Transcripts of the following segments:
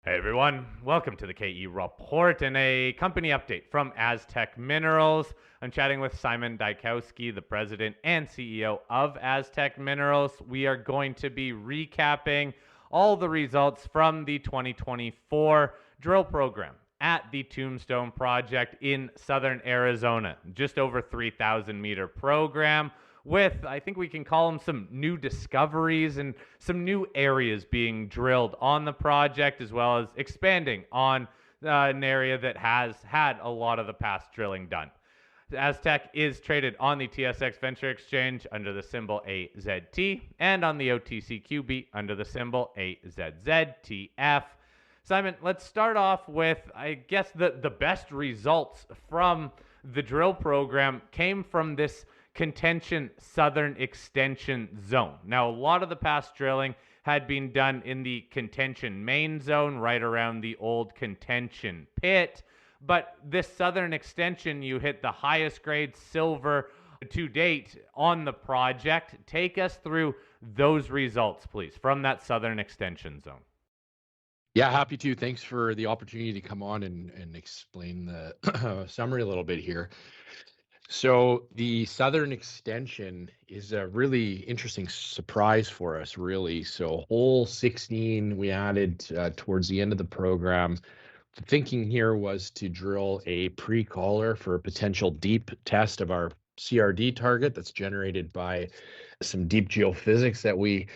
Hey everyone, welcome to the KE Report and a company update from Aztec Minerals. I'm chatting with Simon Dyakowski, the president and CEO of Aztec Minerals. We are going to be recapping all the results from the 2024 drill program at the Tombstone Project in southern Arizona. Just over 3,000 meter program with, I think we can call them, some new discoveries and some new areas being drilled on the project, as well as expanding on an area that has had a lot of the past drilling done. Aztec is traded on the TSX Venture Exchange under the symbol AZT and on the OTCQB under the symbol AZZTF. Simon, let's start off with, I guess, the best results from the drill program came from this Contention Southern Extension Zone. Now, a lot of the past drilling had been done in the Contention Main Zone, right around the old Contention pit. But this southern extension, you hit the highest grade silver to date on the project. Take us through those results, please, from that southern extension zone. Yeah, happy to. Thanks for the opportunity to come on and explain the summary a little bit here. So the southern extension is a really interesting surprise for us, really. So hole 16 we added towards the end of the program. The thinking here was to drill a pre-collar for a potential deep test of our CRD target that's generated by some deep geophysics that we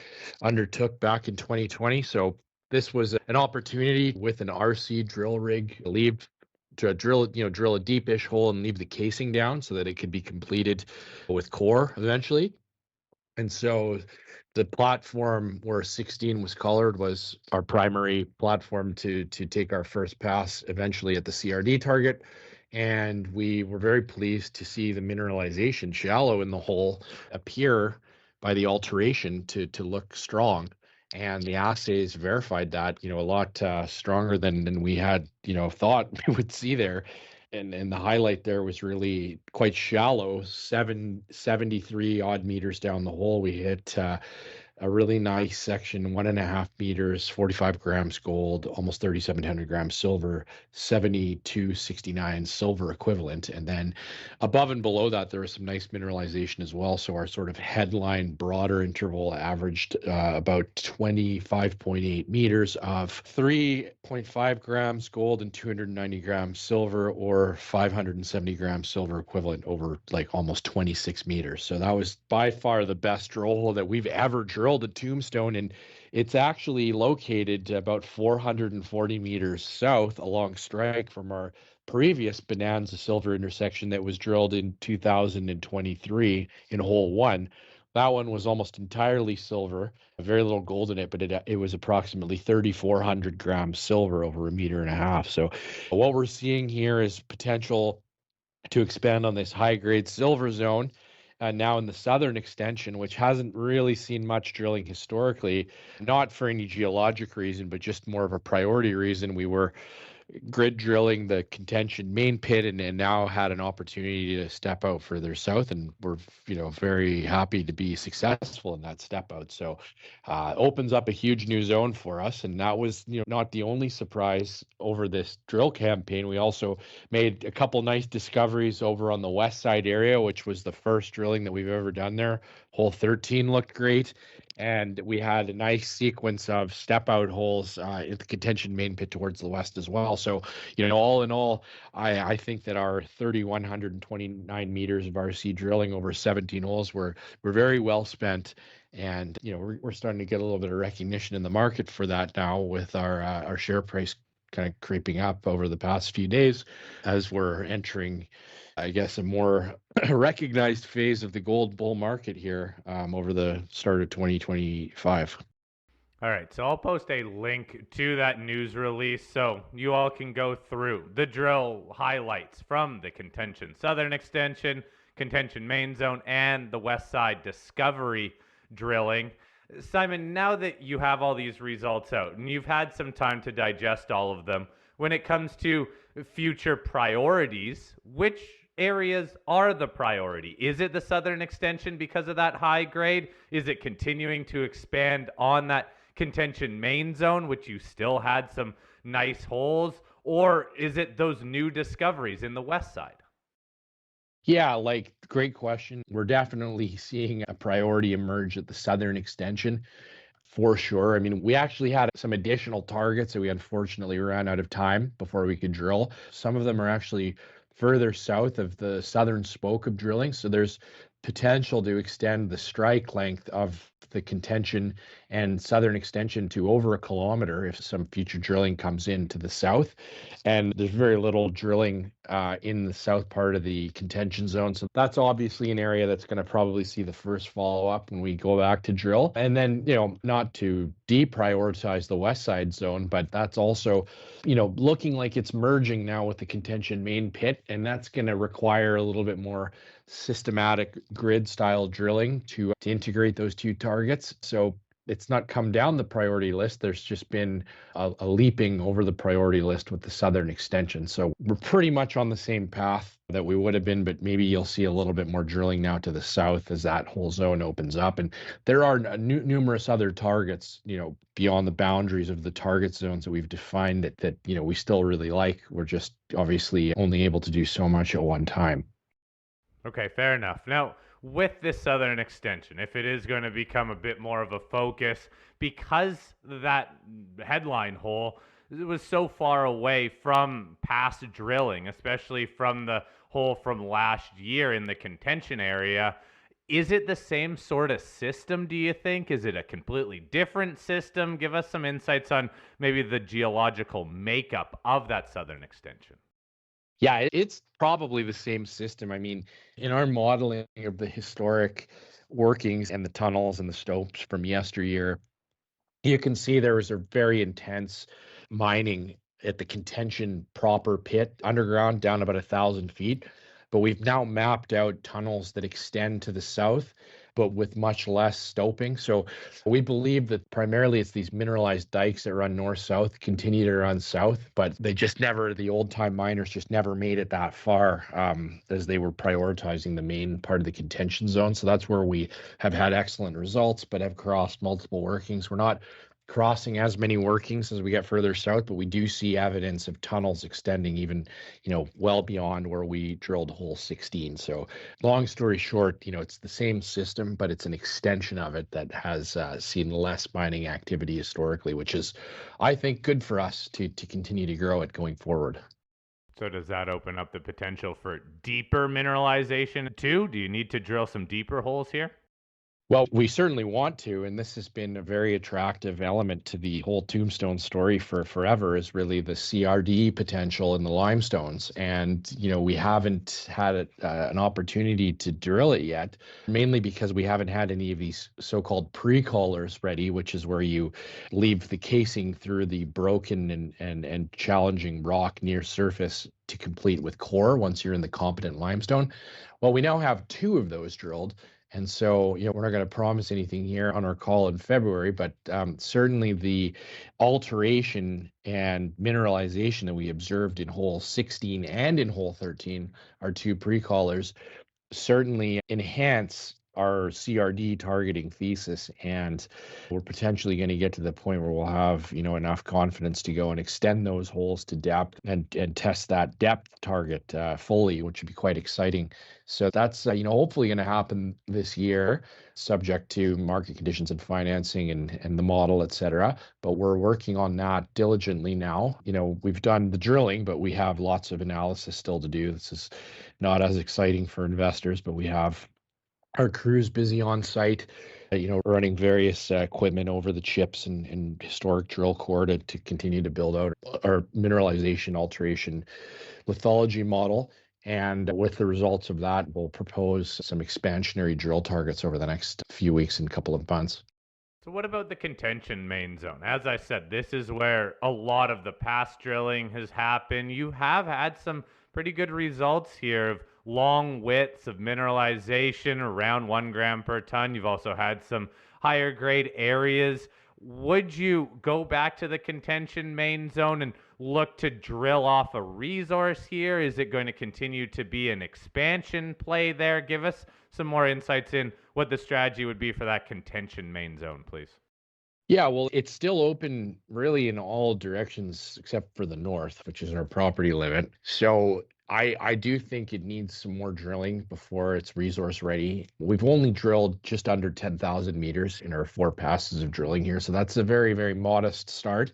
undertook back in 2020. So this was an opportunity with an RC drill rig to drill a deepish hole and leave the casing down so that it could be completed with core eventually. And so the platform where 16 was colored was our primary platform to take our first pass eventually at the CRD target. And we were very pleased to see the mineralization shallow in the hole appear by the alteration to look strong. And the assays verified that, a lot stronger than we had, thought we would see there. And the highlight there was really quite shallow, 73 odd meters down the hole. We hit a really nice section, 1.5 meters, 45 grams gold, almost 3,700 grams silver, 7269 silver equivalent. And then above and below that, there was some nice mineralization as well. So our sort of headline broader interval averaged about 25.8 meters of 3.5 grams gold and 290 grams silver, or 570 grams silver equivalent over like almost 26 meters. So that was by far the best drill hole that we've ever drilled at Tombstone, and it's actually located about 440 meters south along strike from our previous Bonanza silver intersection that was drilled in 2023 in hole 1. That one was almost entirely silver, very little gold in it, but it was approximately 3,400 grams silver over 1.5 meters. So what we're seeing here is potential to expand on this high-grade silver zone. Now in the southern extension, which hasn't really seen much drilling historically, not for any geologic reason, but just more of a priority reason. We were grid drilling the Contention main pit and now had an opportunity to step out further south, and we're very happy to be successful in that step out. So opens up a huge new zone for us, and that was not the only surprise over this drill campaign. We also made a couple nice discoveries over on the Westside Area, which was the first drilling that we've ever done there. Hole 13 looked great, and we had a nice sequence of step out holes in the Contention main pit towards the west as well. So, all in all, I think that our 3,129 meters of RC drilling over 17 holes were very well spent. And, we're starting to get a little bit of recognition in the market for that now, with our share price kind of creeping up over the past few days as we're entering, I guess, a more recognized phase of the gold bull market here over the start of 2025. All right, so I'll post a link to that news release so you all can go through the drill highlights from the Contention Southern Extension, Contention Main Zone, and the Westside Discovery drilling. Simon, now that you have all these results out and you've had some time to digest all of them, when it comes to future priorities, which areas are the priority? Is it the southern extension because of that high grade? Is it continuing to expand on that Contention Main Zone, which you still had some nice holes, or is it those new discoveries in the west side? Yeah, like great question. We're definitely seeing a priority emerge at the southern extension. For sure. I mean, we actually had some additional targets that we unfortunately ran out of time before we could drill. Some of them are actually further south of the southern spoke of drilling. So there's potential to extend the strike length of the contention and southern extension to over a kilometer if some future drilling comes in to the south. And there's very little drilling in the south part of the contention zone. So that's obviously an area that's going to probably see the first follow up when we go back to drill. And then, not to deprioritize the west side zone, but that's also, looking like it's merging now with the contention main pit. And that's going to require a little bit more systematic grid style drilling to integrate those two targets. So it's not come down the priority list. There's just been a leaping over the priority list with the southern extension. So we're pretty much on the same path that we would have been, but maybe you'll see a little bit more drilling now to the south as that whole zone opens up. And there are numerous other targets, beyond the boundaries of the target zones that we've defined that we still really like. We're just obviously only able to do so much at one time. Okay, fair enough. Now, with this southern extension, if it is going to become a bit more of a focus, because that headline hole was so far away from past drilling, especially from the hole from last year in the contention area, is it the same sort of system, do you think? Is it a completely different system? Give us some insights on maybe the geological makeup of that southern extension. Yeah, it's probably the same system. I mean, in our modeling of the historic workings and the tunnels and the stopes from yesteryear, you can see there was a very intense mining at the contention proper pit underground down about 1,000 feet. But we've now mapped out tunnels that extend to the south, but with much less stoping. So we believe that primarily it's these mineralized dikes that run north south, continue to run south, but they just never, the old time miners just never made it that far as they were prioritizing the main part of the contention zone. So that's where we have had excellent results, but have crossed multiple workings. We're not crossing as many workings as we get further south, but we do see evidence of tunnels extending even, well beyond where we drilled hole 16. So long story short, it's the same system, but it's an extension of it that has seen less mining activity historically, which is, I think, good for us to continue to grow it going forward. So does that open up the potential for deeper mineralization too? Do you need to drill some deeper holes here? Well, we certainly want to, and this has been a very attractive element to the whole Tombstone story for forever, is really the CRD potential in the limestones. And, we haven't had an opportunity to drill it yet, mainly because we haven't had any of these so-called pre-collars ready, which is where you leave the casing through the broken and challenging rock near surface to complete with core once you're in the competent limestone. Well, we now have two of those drilled. And so, we're not going to promise anything here on our call in February, but certainly the alteration and mineralization that we observed in hole 16 and in hole 13, our two pre-callers, certainly enhance our CRD targeting thesis. And we're potentially going to get to the point where we'll have, enough confidence to go and extend those holes to depth and test that depth target fully, which would be quite exciting. So that's, hopefully going to happen this year, subject to market conditions and financing and the model, et cetera. But we're working on that diligently now. We've done the drilling, but we have lots of analysis still to do. This is not as exciting for investors, but we have our crews busy on site, running various equipment over the chips and historic drill core to continue to build out our mineralization alteration lithology model. And with the results of that, we'll propose some expansionary drill targets over the next few weeks and couple of months. So what about the contention main zone? As I said, this is where a lot of the past drilling has happened. You have had some pretty good results here of long widths of mineralization around 1 gram per ton. You've also had some higher grade areas. Would you go back to the contention main zone and look to drill off a resource here? Is it going to continue to be an expansion play there? Give us some more insights in what the strategy would be for that contention main zone, please. Yeah, well, it's still open really in all directions except for the north, which is our property limit. So I do think it needs some more drilling before it's resource ready. We've only drilled just under 10,000 meters in our 4 passes of drilling here. So that's a very, very modest start.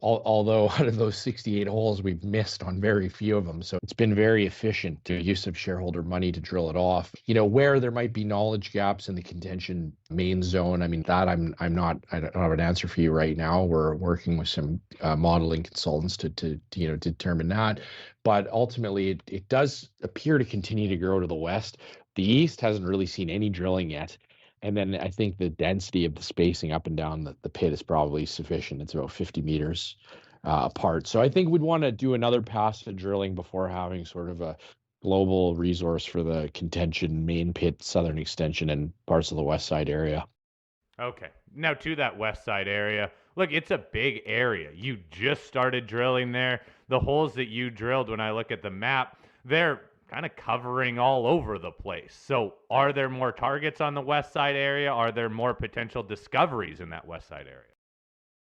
Although out of those 68 holes, we've missed on very few of them. So it's been very efficient the use of shareholder money to drill it off. Where there might be knowledge gaps in the contention main zone, I mean, that I don't have an answer for you right now. We're working with some modeling consultants to determine that. But ultimately, it does appear to continue to grow to the west. The east hasn't really seen any drilling yet. And then I think the density of the spacing up and down the pit is probably sufficient. It's about 50 meters apart. So I think we'd want to do another pass of drilling before having sort of a global resource for the contention main pit southern extension and parts of the west side area. Okay. Now to that west side area. Look, it's a big area. You just started drilling there. The holes that you drilled, when I look at the map, they're kind of covering all over the place. So, are there more targets on the west side area? Are there more potential discoveries in that west side area?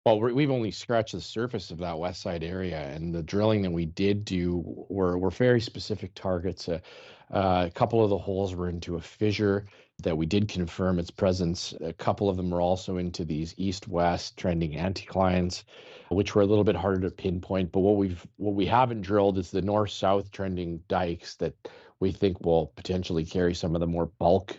Well, we've only scratched the surface of that west side area, and the drilling that we did do were very specific targets. A couple of the holes were into a fissure that we did confirm its presence. A couple of them were also into these east-west trending anticlines, which were a little bit harder to pinpoint. But what we haven't drilled is the north-south trending dikes that we think will potentially carry some of the more bulk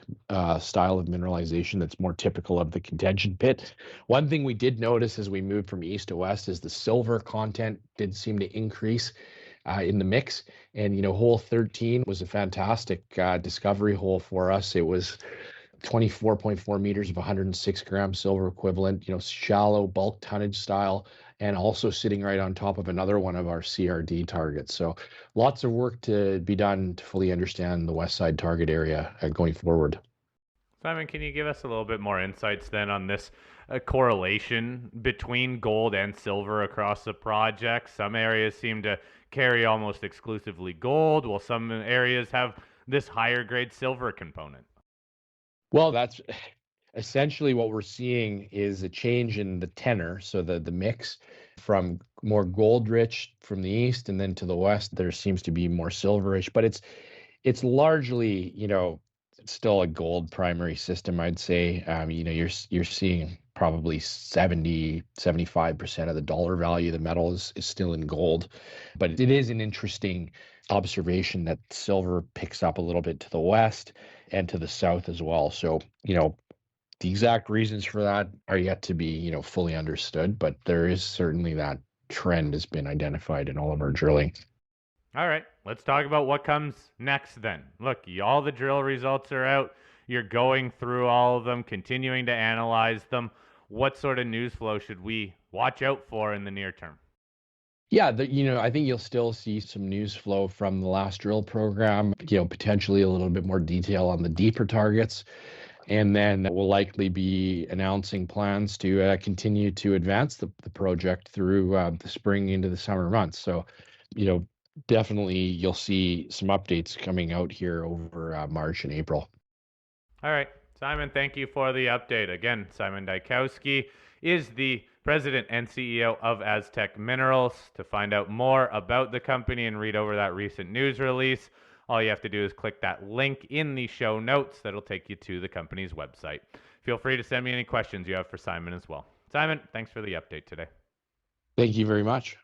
style of mineralization that's more typical of the contention pit. One thing we did notice as we moved from east to west is the silver content did seem to increase in the mix. And, hole 13 was a fantastic discovery hole for us. It was 24.4 meters of 106 gram silver equivalent, shallow bulk tonnage style, and also sitting right on top of another one of our CRD targets. So lots of work to be done to fully understand the west side target area going forward. Simon, can you give us a little bit more insights then on this correlation between gold and silver across the project? Some areas seem to carry almost exclusively gold, while some areas have this higher grade silver component. Well, that's essentially what we're seeing is a change in the tenor. So the mix from more gold rich from the east and then to the west, there seems to be more silverish, but it's largely, still a gold primary system, I'd say. You're seeing probably 75% of the dollar value of the metal is still in gold. But it is an interesting observation that silver picks up a little bit to the west and to the south as well. So, the exact reasons for that are yet to be, fully understood, but there is certainly that trend has been identified in all of our drilling. All right, let's talk about what comes next then. Look, all the drill results are out. You're going through all of them, continuing to analyze them. What sort of news flow should we watch out for in the near term? Yeah, I think you'll still see some news flow from the last drill program, potentially a little bit more detail on the deeper targets. And then we'll likely be announcing plans to continue to advance the project through the spring into the summer months. So, you know, definitely you'll see some updates coming out here over March and April. All right, Simon, thank you for the update. Again, Simon Dyakowski is the president and CEO of Aztec Minerals. To find out more about the company and read over that recent news release, all you have to do is click that link in the show notes that'll take you to the company's website. Feel free to send me any questions you have for Simon as well. Simon, thanks for the update today. Thank you very much.